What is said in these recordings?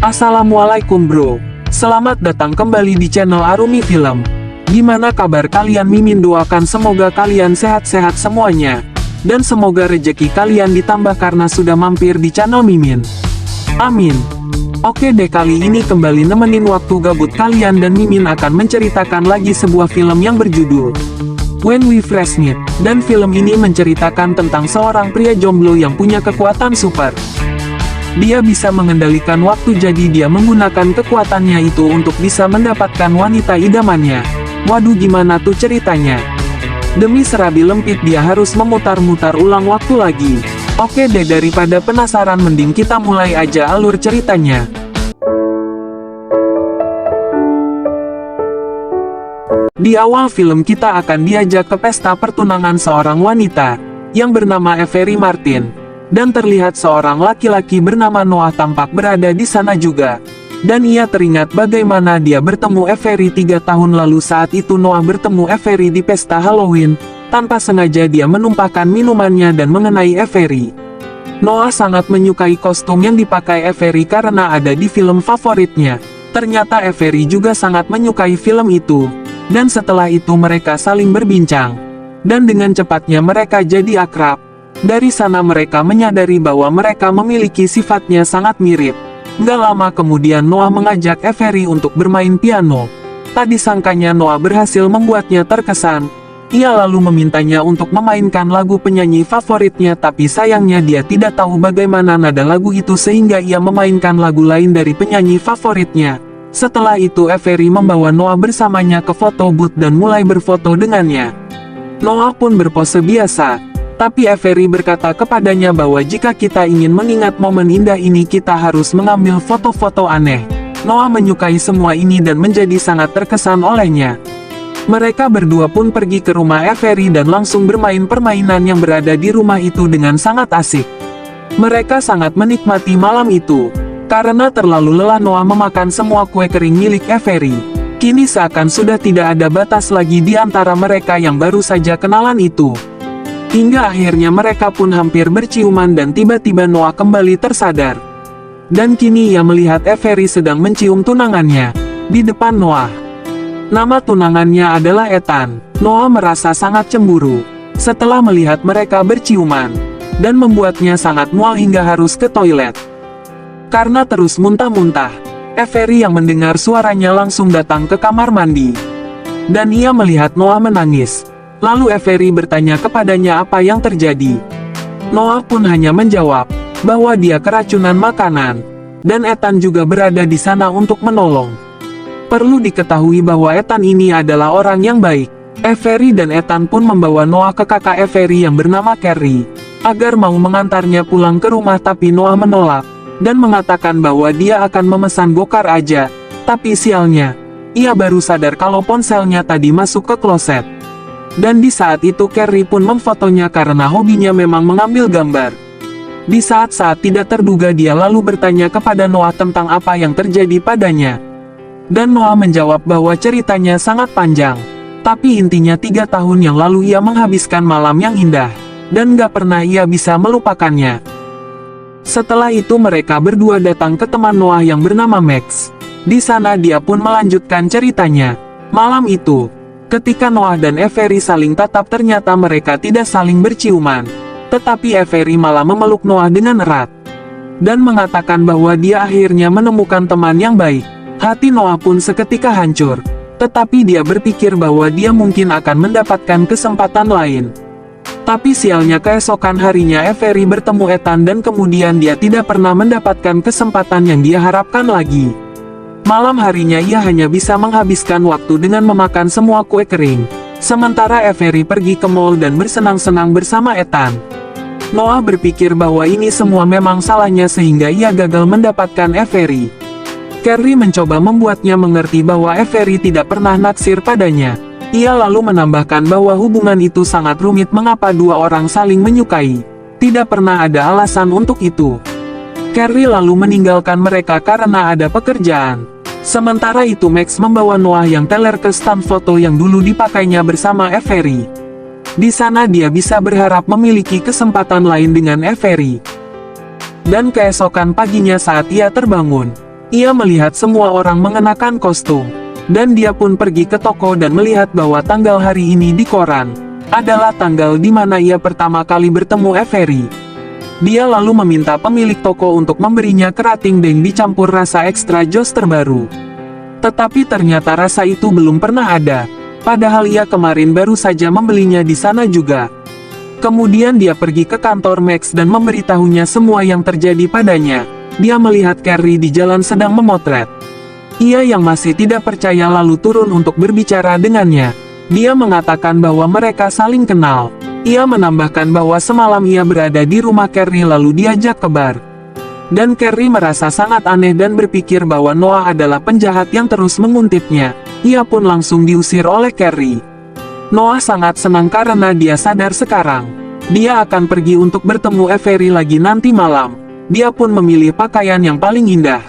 Assalamualaikum bro. Selamat datang kembali di channel Arumi Film. Gimana kabar kalian? Mimin doakan semoga kalian sehat-sehat semuanya. Dan semoga rejeki kalian ditambah karena sudah mampir di channel Mimin. Amin. Oke deh, kali ini kembali nemenin waktu gabut kalian dan Mimin akan menceritakan lagi sebuah film yang berjudul When We First Meet. Dan film ini menceritakan tentang seorang pria jomblo yang punya kekuatan super. Dia bisa mengendalikan waktu, jadi dia menggunakan kekuatannya itu untuk bisa mendapatkan wanita idamannya. Waduh, gimana tuh ceritanya? Demi serabi lempit dia harus memutar-mutar ulang waktu lagi. Oke deh, daripada penasaran mending kita mulai aja alur ceritanya. Di awal film kita akan diajak ke pesta pertunangan seorang wanita yang bernama Avery Martin. Dan terlihat seorang laki-laki bernama Noah tampak berada di sana juga. Dan ia teringat bagaimana dia bertemu Avery 3 tahun lalu. Saat itu Noah bertemu Avery di pesta Halloween. Tanpa sengaja dia menumpahkan minumannya dan mengenai Avery. Noah sangat menyukai kostum yang dipakai Avery karena ada di film favoritnya. Ternyata Avery juga sangat menyukai film itu. Dan setelah itu mereka saling berbincang. Dan dengan cepatnya mereka jadi akrab. Dari sana mereka menyadari bahwa mereka memiliki sifatnya sangat mirip. Nggak lama kemudian Noah mengajak Avery untuk bermain piano. Tak disangkanya Noah berhasil membuatnya terkesan. Ia lalu memintanya untuk memainkan lagu penyanyi favoritnya, tapi sayangnya dia tidak tahu bagaimana nada lagu itu sehingga ia memainkan lagu lain dari penyanyi favoritnya. Setelah itu Avery membawa Noah bersamanya ke foto booth dan mulai berfoto dengannya. Noah pun berpose biasa. Tapi Avery berkata kepadanya bahwa jika kita ingin mengingat momen indah ini kita harus mengambil foto-foto aneh. Noah menyukai semua ini dan menjadi sangat terkesan olehnya. Mereka berdua pun pergi ke rumah Avery dan langsung bermain permainan yang berada di rumah itu dengan sangat asik. Mereka sangat menikmati malam itu. Karena terlalu lelah Noah memakan semua kue kering milik Avery. Kini seakan sudah tidak ada batas lagi di antara mereka yang baru saja kenalan itu. Hingga akhirnya mereka pun hampir berciuman dan tiba-tiba Noah kembali tersadar. Dan kini ia melihat Avery sedang mencium tunangannya di depan Noah. Nama tunangannya adalah Ethan. Noah merasa sangat cemburu setelah melihat mereka berciuman. Dan membuatnya sangat mual hingga harus ke toilet. Karena terus muntah-muntah, Avery yang mendengar suaranya langsung datang ke kamar mandi. Dan ia melihat Noah menangis. Lalu Avery bertanya kepadanya apa yang terjadi. Noah pun hanya menjawab bahwa dia keracunan makanan. Dan Ethan juga berada di sana untuk menolong. Perlu diketahui bahwa Ethan ini adalah orang yang baik. Avery dan Ethan pun membawa Noah ke kakak Avery yang bernama Carrie agar mau mengantarnya pulang ke rumah, tapi Noah menolak dan mengatakan bahwa dia akan memesan gokar aja. Tapi sialnya, ia baru sadar kalau ponselnya tadi masuk ke kloset. Dan di saat itu Carrie pun memfotonya karena hobinya memang mengambil gambar. Di saat-saat tidak terduga dia lalu bertanya kepada Noah tentang apa yang terjadi padanya. Dan Noah menjawab bahwa ceritanya sangat panjang. Tapi intinya 3 tahun yang lalu ia menghabiskan malam yang indah. Dan gak pernah ia bisa melupakannya. Setelah itu mereka berdua datang ke teman Noah yang bernama Max. Di sana dia pun melanjutkan ceritanya. Malam itu, ketika Noah dan Avery saling tatap ternyata mereka tidak saling berciuman. Tetapi Avery malah memeluk Noah dengan erat. Dan mengatakan bahwa dia akhirnya menemukan teman yang baik. Hati Noah pun seketika hancur. Tetapi dia berpikir bahwa dia mungkin akan mendapatkan kesempatan lain. Tapi sialnya keesokan harinya Avery bertemu Ethan dan kemudian dia tidak pernah mendapatkan kesempatan yang dia harapkan lagi. Malam harinya ia hanya bisa menghabiskan waktu dengan memakan semua kue kering. Sementara Avery pergi ke mall dan bersenang-senang bersama Ethan. Noah berpikir bahwa ini semua memang salahnya sehingga ia gagal mendapatkan Avery. Carrie mencoba membuatnya mengerti bahwa Avery tidak pernah naksir padanya. Ia lalu menambahkan bahwa hubungan itu sangat rumit, mengapa dua orang saling menyukai. Tidak pernah ada alasan untuk itu. Carrie lalu meninggalkan mereka karena ada pekerjaan. Sementara itu Max membawa Noah yang teler ke stand foto yang dulu dipakainya bersama Avery. Di sana dia bisa berharap memiliki kesempatan lain dengan Avery. Dan keesokan paginya saat ia terbangun, Ia melihat semua orang mengenakan kostum, dan dia pun pergi ke toko dan melihat bahwa tanggal hari ini di koran adalah tanggal di mana ia pertama kali bertemu Avery. Dia lalu meminta pemilik toko untuk memberinya kerating deng dicampur rasa ekstra jos terbaru. Tetapi ternyata rasa itu belum pernah ada, padahal ia kemarin baru saja membelinya di sana juga. Kemudian dia pergi ke kantor Max dan memberitahunya semua yang terjadi padanya. Dia melihat Carrie di jalan sedang memotret. Ia yang masih tidak percaya lalu turun untuk berbicara dengannya. Dia mengatakan bahwa mereka saling kenal. Ia menambahkan bahwa semalam ia berada di rumah Carrie lalu diajak ke bar. Dan Carrie merasa sangat aneh dan berpikir bahwa Noah adalah penjahat yang terus menguntitnya. Ia pun langsung diusir oleh Carrie. Noah sangat senang karena dia sadar sekarang dia akan pergi untuk bertemu Avery lagi nanti malam. Dia pun memilih pakaian yang paling indah.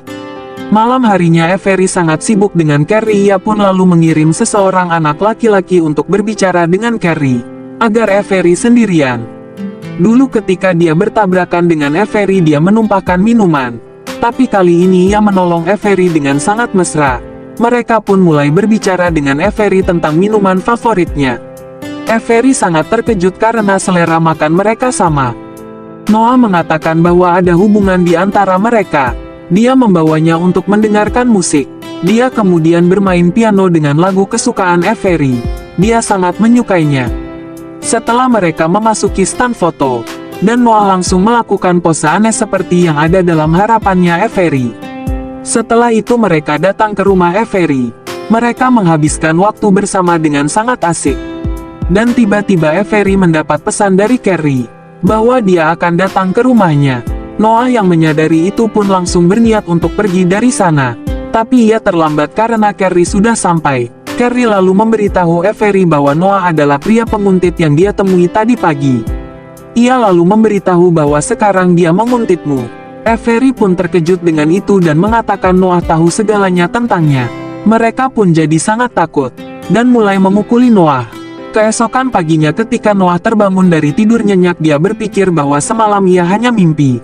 Malam harinya Avery sangat sibuk dengan Carrie. Ia pun lalu mengirim seseorang anak laki-laki untuk berbicara dengan Carrie agar Avery sendirian. Dulu ketika dia bertabrakan dengan Avery dia menumpahkan minuman. Tapi kali ini ia menolong Avery dengan sangat mesra. Mereka pun mulai berbicara dengan Avery tentang minuman favoritnya. Avery sangat terkejut karena selera makan mereka sama. Noah mengatakan bahwa ada hubungan di antara mereka. Dia membawanya untuk mendengarkan musik. Dia kemudian bermain piano dengan lagu kesukaan Avery. Dia sangat menyukainya. Setelah mereka memasuki stand foto, dan Noah langsung melakukan pose aneh seperti yang ada dalam harapannya Avery. Setelah itu mereka datang ke rumah Avery. Mereka menghabiskan waktu bersama dengan sangat asik. Dan tiba-tiba Avery mendapat pesan dari Carrie bahwa dia akan datang ke rumahnya. Noah yang menyadari itu pun langsung berniat untuk pergi dari sana. Tapi ia terlambat karena Carrie sudah sampai. Carrie lalu memberitahu Avery bahwa Noah adalah pria penguntit yang dia temui tadi pagi. Ia lalu memberitahu bahwa sekarang dia menguntitmu. Avery pun terkejut dengan itu dan mengatakan Noah tahu segalanya tentangnya. Mereka pun jadi sangat takut, dan mulai memukuli Noah. Keesokan paginya ketika Noah terbangun dari tidur nyenyak dia berpikir bahwa semalam ia hanya mimpi.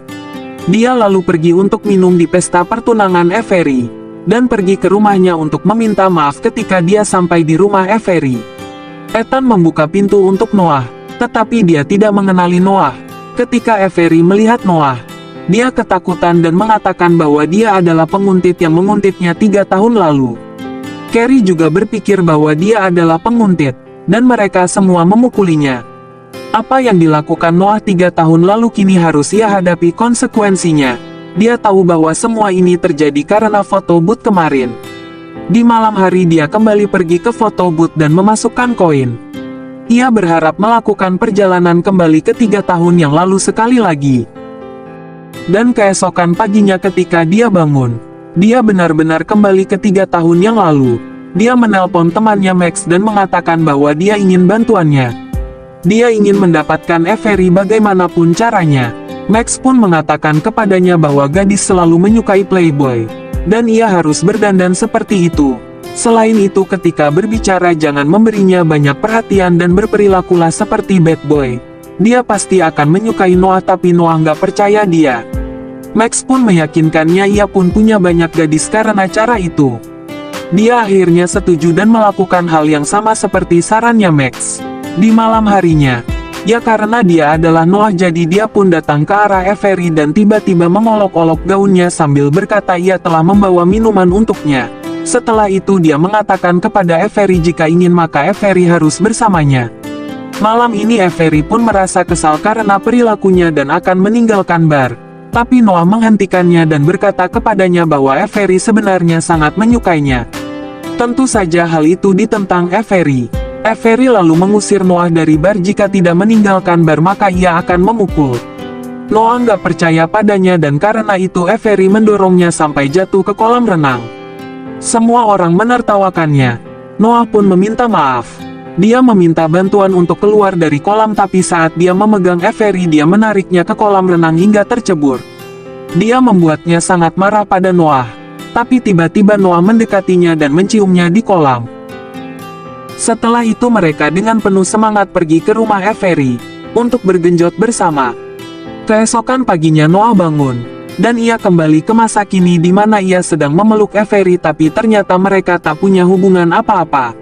Dia lalu pergi untuk minum di pesta pertunangan Avery, dan pergi ke rumahnya untuk meminta maaf ketika dia sampai di rumah Avery. Ethan membuka pintu untuk Noah, tetapi dia tidak mengenali Noah. Ketika Avery melihat Noah, dia ketakutan dan mengatakan bahwa dia adalah penguntit yang menguntitnya 3 tahun lalu. Carrie juga berpikir bahwa dia adalah penguntit, dan mereka semua memukulinya. Apa yang dilakukan Noah 3 tahun lalu kini harus ia hadapi konsekuensinya. Dia tahu bahwa semua ini terjadi karena foto booth kemarin. Di malam hari dia kembali pergi ke foto booth dan memasukkan koin. Ia berharap melakukan perjalanan kembali ke 3 tahun yang lalu sekali lagi. Dan keesokan paginya ketika dia bangun, dia benar-benar kembali ke 3 tahun yang lalu. Dia menelpon temannya Max dan mengatakan bahwa dia ingin bantuannya. Dia ingin mendapatkan Avery bagaimanapun caranya. Max pun mengatakan kepadanya bahwa gadis selalu menyukai playboy, dan ia harus berdandan seperti itu. Selain itu ketika berbicara jangan memberinya banyak perhatian dan berperilakulah seperti bad boy. Dia pasti akan menyukai Noah tapi Noah nggak percaya dia. Max pun meyakinkannya ia pun punya banyak gadis karena cara itu. Dia akhirnya setuju dan melakukan hal yang sama seperti sarannya Max. Di malam harinya, ya karena dia adalah Noah jadi dia pun datang ke arah Avery dan tiba-tiba mengolok-olok gaunnya sambil berkata ia telah membawa minuman untuknya. Setelah itu dia mengatakan kepada Avery jika ingin maka Avery harus bersamanya. Malam ini Avery pun merasa kesal karena perilakunya dan akan meninggalkan bar. Tapi Noah menghentikannya dan berkata kepadanya bahwa Avery sebenarnya sangat menyukainya. Tentu saja hal itu ditentang Avery. Avery lalu mengusir Noah dari bar jika tidak meninggalkan bar maka ia akan memukul. Noah nggak percaya padanya dan karena itu Avery mendorongnya sampai jatuh ke kolam renang. Semua orang menertawakannya. Noah pun meminta maaf. Dia meminta bantuan untuk keluar dari kolam tapi saat dia memegang Avery dia menariknya ke kolam renang hingga tercebur. Dia membuatnya sangat marah pada Noah. Tapi tiba-tiba Noah mendekatinya dan menciumnya di kolam. Setelah itu mereka dengan penuh semangat pergi ke rumah Avery untuk bergenjot bersama. Keesokan paginya Noah bangun. Dan ia kembali ke masa kini di mana ia sedang memeluk Avery, tapi ternyata mereka tak punya hubungan apa-apa.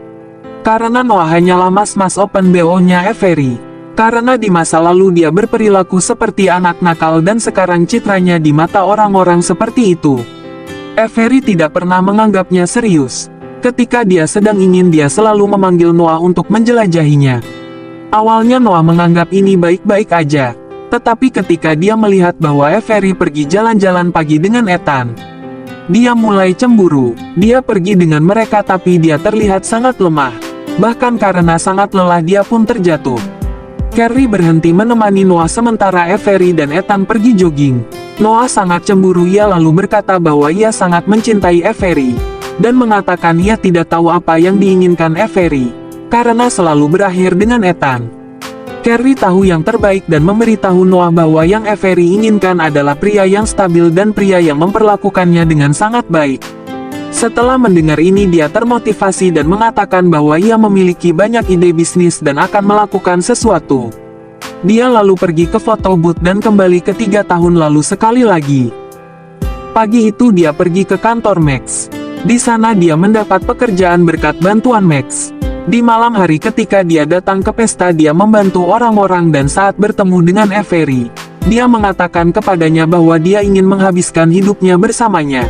Karena Noah hanyalah mas-mas open BO-nya Avery. Karena di masa lalu dia berperilaku seperti anak nakal dan sekarang citranya di mata orang-orang seperti itu. Avery tidak pernah menganggapnya serius. Ketika dia sedang ingin, dia selalu memanggil Noah untuk menjelajahinya. Awalnya Noah menganggap ini baik-baik aja. Tetapi ketika dia melihat bahwa Avery pergi jalan-jalan pagi dengan Ethan, dia mulai cemburu. Dia pergi dengan mereka tapi dia terlihat sangat lemah. Bahkan karena sangat lelah dia pun terjatuh. Carrie berhenti menemani Noah sementara Avery dan Ethan pergi jogging. Noah sangat cemburu, ia lalu berkata bahwa ia sangat mencintai Avery. Dan mengatakan ia tidak tahu apa yang diinginkan Avery. Karena selalu berakhir dengan Ethan. Carrie tahu yang terbaik dan memberitahu Noah bahwa yang Avery inginkan adalah pria yang stabil dan pria yang memperlakukannya dengan sangat baik. Setelah mendengar ini dia termotivasi dan mengatakan bahwa ia memiliki banyak ide bisnis dan akan melakukan sesuatu. Dia lalu pergi ke foto booth dan kembali ke 3 tahun lalu sekali lagi. Pagi itu dia pergi ke kantor Max. Di sana dia mendapat pekerjaan berkat bantuan Max. Di malam hari ketika dia datang ke pesta, dia membantu orang-orang dan saat bertemu dengan Avery, dia mengatakan kepadanya bahwa dia ingin menghabiskan hidupnya bersamanya.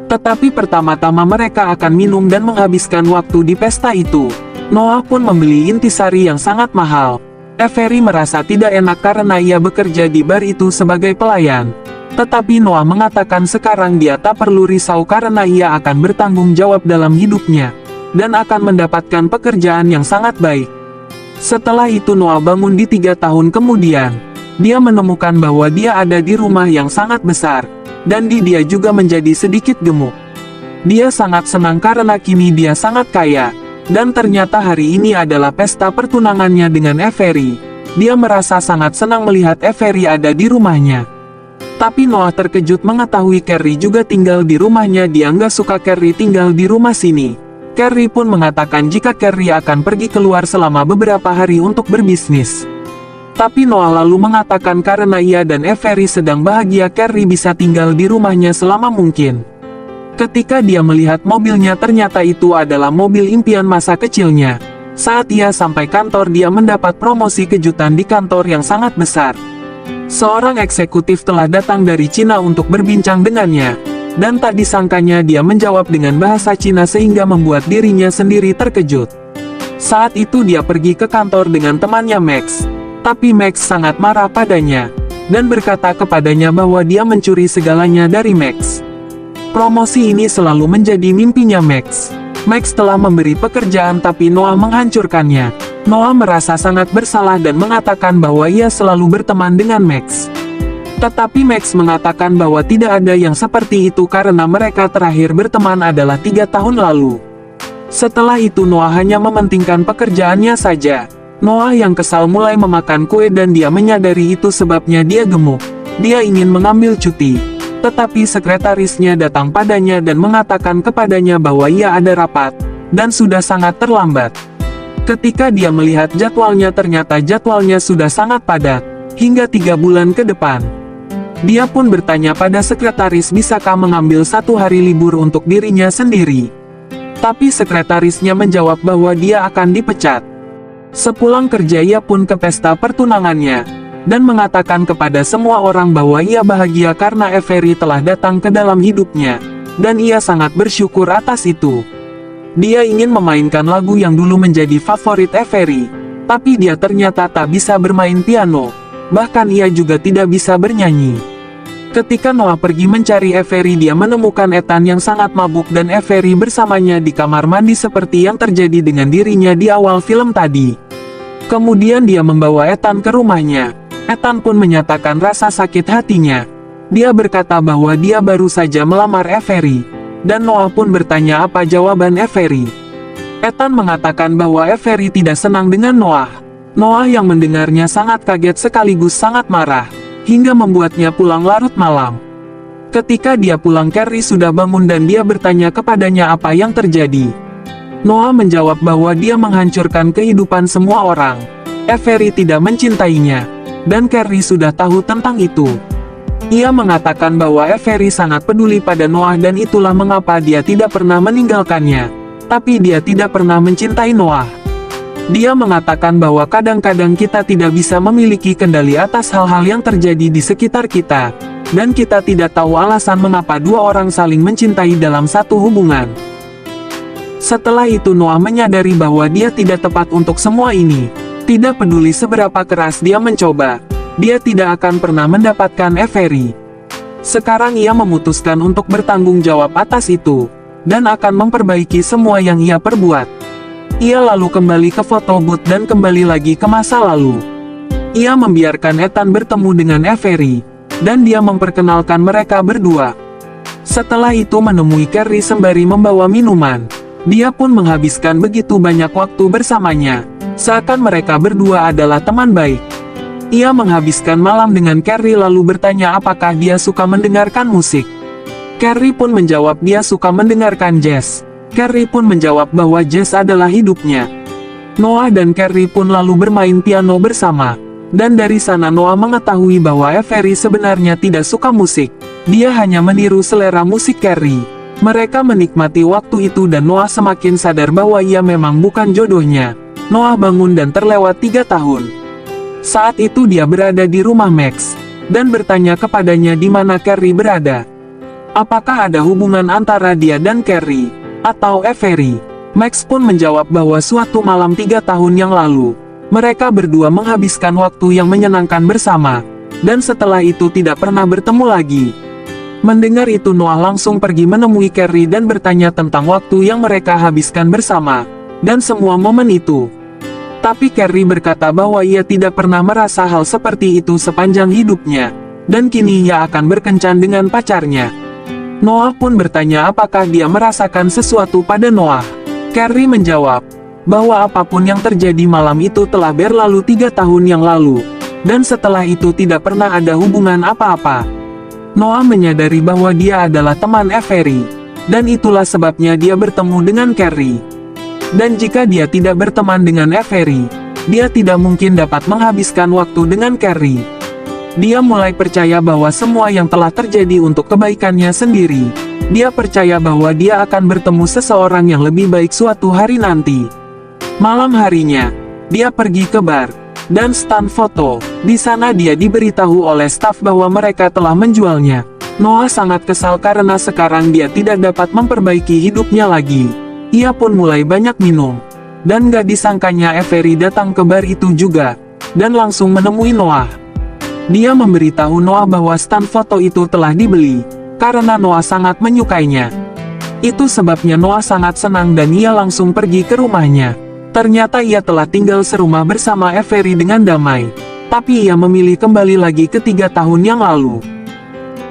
Tetapi pertama-tama mereka akan minum dan menghabiskan waktu di pesta itu. Noah pun membeli intisari yang sangat mahal. Avery merasa tidak enak karena ia bekerja di bar itu sebagai pelayan. Tetapi Noah mengatakan sekarang dia tak perlu risau karena ia akan bertanggung jawab dalam hidupnya. Dan akan mendapatkan pekerjaan yang sangat baik. Setelah itu Noah bangun di 3 tahun kemudian. Dia menemukan bahwa dia ada di rumah yang sangat besar. Dan dia juga menjadi sedikit gemuk. Dia sangat senang karena kini dia sangat kaya. Dan ternyata hari ini adalah pesta pertunangannya dengan Avery. Dia merasa sangat senang melihat Avery ada di rumahnya. Tapi Noah terkejut mengetahui Carrie juga tinggal di rumahnya. Dia nggak suka Carrie tinggal di rumah sini. Carrie pun mengatakan jika Carrie akan pergi keluar selama beberapa hari untuk berbisnis. Tapi Noah lalu mengatakan karena ia dan Avery sedang bahagia, Carrie bisa tinggal di rumahnya selama mungkin. Ketika dia melihat mobilnya, ternyata itu adalah mobil impian masa kecilnya. Saat ia sampai kantor, dia mendapat promosi kejutan di kantor yang sangat besar. Seorang eksekutif telah datang dari Cina untuk berbincang dengannya. Dan tak disangkanya dia menjawab dengan bahasa Cina sehingga membuat dirinya sendiri terkejut. Saat itu dia pergi ke kantor dengan temannya Max. Tapi Max sangat marah padanya. Dan berkata kepadanya bahwa dia mencuri segalanya dari Max. Promosi ini selalu menjadi mimpinya Max. Max telah memberi pekerjaan tapi Noah menghancurkannya. Noah merasa sangat bersalah dan mengatakan bahwa ia selalu berteman dengan Max. Tetapi Max mengatakan bahwa tidak ada yang seperti itu karena mereka terakhir berteman adalah 3 tahun lalu. Setelah itu Noah hanya mementingkan pekerjaannya saja. Noah yang kesal mulai memakan kue dan dia menyadari itu sebabnya dia gemuk. Dia ingin mengambil cuti. Tetapi sekretarisnya datang padanya dan mengatakan kepadanya bahwa ia ada rapat, dan sudah sangat terlambat. Ketika dia melihat jadwalnya, ternyata jadwalnya sudah sangat padat, hingga 3 bulan ke depan. Dia pun bertanya pada sekretaris bisakah mengambil 1 hari libur untuk dirinya sendiri. Tapi sekretarisnya menjawab bahwa dia akan dipecat. Sepulang kerja ia pun ke pesta pertunangannya, dan mengatakan kepada semua orang bahwa ia bahagia karena Avery telah datang ke dalam hidupnya, dan ia sangat bersyukur atas itu. Dia ingin memainkan lagu yang dulu menjadi favorit Avery, tapi dia ternyata tak bisa bermain piano. Bahkan ia juga tidak bisa bernyanyi. Ketika Noah pergi mencari Avery, dia menemukan Ethan yang sangat mabuk dan Avery bersamanya di kamar mandi seperti yang terjadi dengan dirinya di awal film tadi. Kemudian dia membawa Ethan ke rumahnya. Ethan pun menyatakan rasa sakit hatinya. Dia berkata bahwa dia baru saja melamar Avery. Dan Noah pun bertanya apa jawaban Avery. Ethan mengatakan bahwa Avery tidak senang dengan Noah. Noah yang mendengarnya sangat kaget sekaligus sangat marah, hingga membuatnya pulang larut malam. Ketika dia pulang, Carrie sudah bangun dan dia bertanya kepadanya apa yang terjadi. Noah menjawab bahwa dia menghancurkan kehidupan semua orang. Avery tidak mencintainya, dan Carrie sudah tahu tentang itu. Ia mengatakan bahwa Avery sangat peduli pada Noah dan itulah mengapa dia tidak pernah meninggalkannya. Tapi dia tidak pernah mencintai Noah. Dia mengatakan bahwa kadang-kadang kita tidak bisa memiliki kendali atas hal-hal yang terjadi di sekitar kita. Dan kita tidak tahu alasan mengapa dua orang saling mencintai dalam satu hubungan. Setelah itu Noah menyadari bahwa dia tidak tepat untuk semua ini. Tidak peduli seberapa keras dia mencoba, dia tidak akan pernah mendapatkan Avery. Sekarang ia memutuskan untuk bertanggung jawab atas itu, dan akan memperbaiki semua yang ia perbuat. Ia lalu kembali ke foto booth dan kembali lagi ke masa lalu. Ia membiarkan Ethan bertemu dengan Avery, dan dia memperkenalkan mereka berdua. Setelah itu menemui Carrie sembari membawa minuman. Dia pun menghabiskan begitu banyak waktu bersamanya, seakan mereka berdua adalah teman baik. Ia menghabiskan malam dengan Carrie lalu bertanya apakah dia suka mendengarkan musik. Carrie pun menjawab dia suka mendengarkan jazz. Carrie pun menjawab bahwa jazz adalah hidupnya. Noah dan Carrie pun lalu bermain piano bersama. Dan dari sana Noah mengetahui bahwa Avery sebenarnya tidak suka musik. Dia hanya meniru selera musik Carrie. Mereka menikmati waktu itu dan Noah semakin sadar bahwa ia memang bukan jodohnya. Noah bangun dan terlewat 3 tahun. Saat itu dia berada di rumah Max, dan bertanya kepadanya di mana Carrie berada. Apakah ada hubungan antara dia dan Carrie, atau Avery? Max pun menjawab bahwa suatu malam 3 tahun yang lalu, mereka berdua menghabiskan waktu yang menyenangkan bersama, dan setelah itu tidak pernah bertemu lagi. Mendengar itu Noah langsung pergi menemui Carrie dan bertanya tentang waktu yang mereka habiskan bersama, dan semua momen itu. Tapi Carrie berkata bahwa ia tidak pernah merasa hal seperti itu sepanjang hidupnya, dan kini ia akan berkencan dengan pacarnya. Noah pun bertanya apakah dia merasakan sesuatu pada Noah. Carrie menjawab bahwa apapun yang terjadi malam itu telah berlalu 3 tahun yang lalu, dan setelah itu tidak pernah ada hubungan apa-apa. Noah menyadari bahwa dia adalah teman Avery, dan itulah sebabnya dia bertemu dengan Carrie. Dan jika dia tidak berteman dengan Avery, dia tidak mungkin dapat menghabiskan waktu dengan Carrie. Dia mulai percaya bahwa semua yang telah terjadi untuk kebaikannya sendiri. Dia percaya bahwa dia akan bertemu seseorang yang lebih baik suatu hari nanti. Malam harinya, dia pergi ke bar dan stand foto. Di sana dia diberitahu oleh staf bahwa mereka telah menjualnya. Noah sangat kesal karena sekarang dia tidak dapat memperbaiki hidupnya lagi. Ia pun mulai banyak minum. Dan gak disangkanya Avery datang ke bar itu juga, dan langsung menemui Noah. Dia memberitahu Noah bahwa stand foto itu telah dibeli, karena Noah sangat menyukainya. Itu sebabnya Noah sangat senang dan ia langsung pergi ke rumahnya. Ternyata ia telah tinggal serumah bersama Avery dengan damai. Tapi ia memilih kembali lagi ke 3 tahun yang lalu.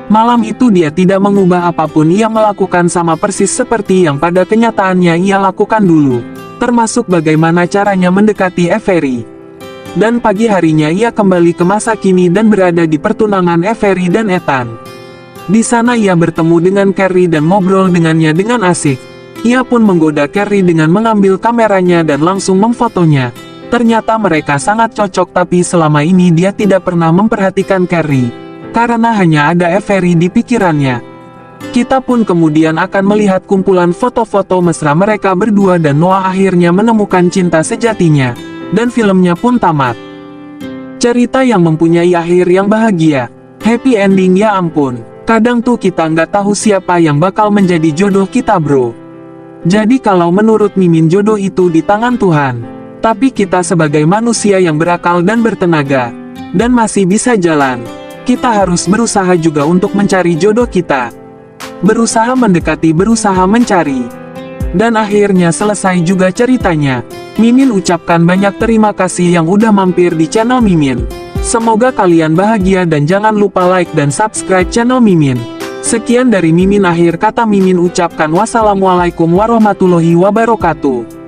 Malam itu dia tidak mengubah apapun, ia melakukan sama persis seperti yang pada kenyataannya ia lakukan dulu. Termasuk bagaimana caranya mendekati Avery. Dan pagi harinya ia kembali ke masa kini dan berada di pertunangan Avery dan Ethan. Di sana ia bertemu dengan Carrie dan ngobrol dengannya dengan asik. Ia pun menggoda Carrie dengan mengambil kameranya dan langsung memfotonya. Ternyata mereka sangat cocok tapi selama ini dia tidak pernah memperhatikan Carrie. Karena hanya ada Avery di pikirannya. Kita pun kemudian akan melihat kumpulan foto-foto mesra mereka berdua dan Noah akhirnya menemukan cinta sejatinya. Dan filmnya pun tamat. Cerita yang mempunyai akhir yang bahagia. Happy ending ya ampun. Kadang tuh kita nggak tahu siapa yang bakal menjadi jodoh kita bro. Jadi kalau menurut Mimin jodoh itu di tangan Tuhan. Tapi kita sebagai manusia yang berakal dan bertenaga, dan masih bisa jalan, kita harus berusaha juga untuk mencari jodoh kita. Berusaha mendekati, berusaha mencari. Dan akhirnya selesai juga ceritanya. Mimin ucapkan banyak terima kasih yang udah mampir di channel Mimin. Semoga kalian bahagia dan jangan lupa like dan subscribe channel Mimin. Sekian dari Mimin, akhir kata Mimin ucapkan wassalamualaikum warahmatullahi wabarakatuh.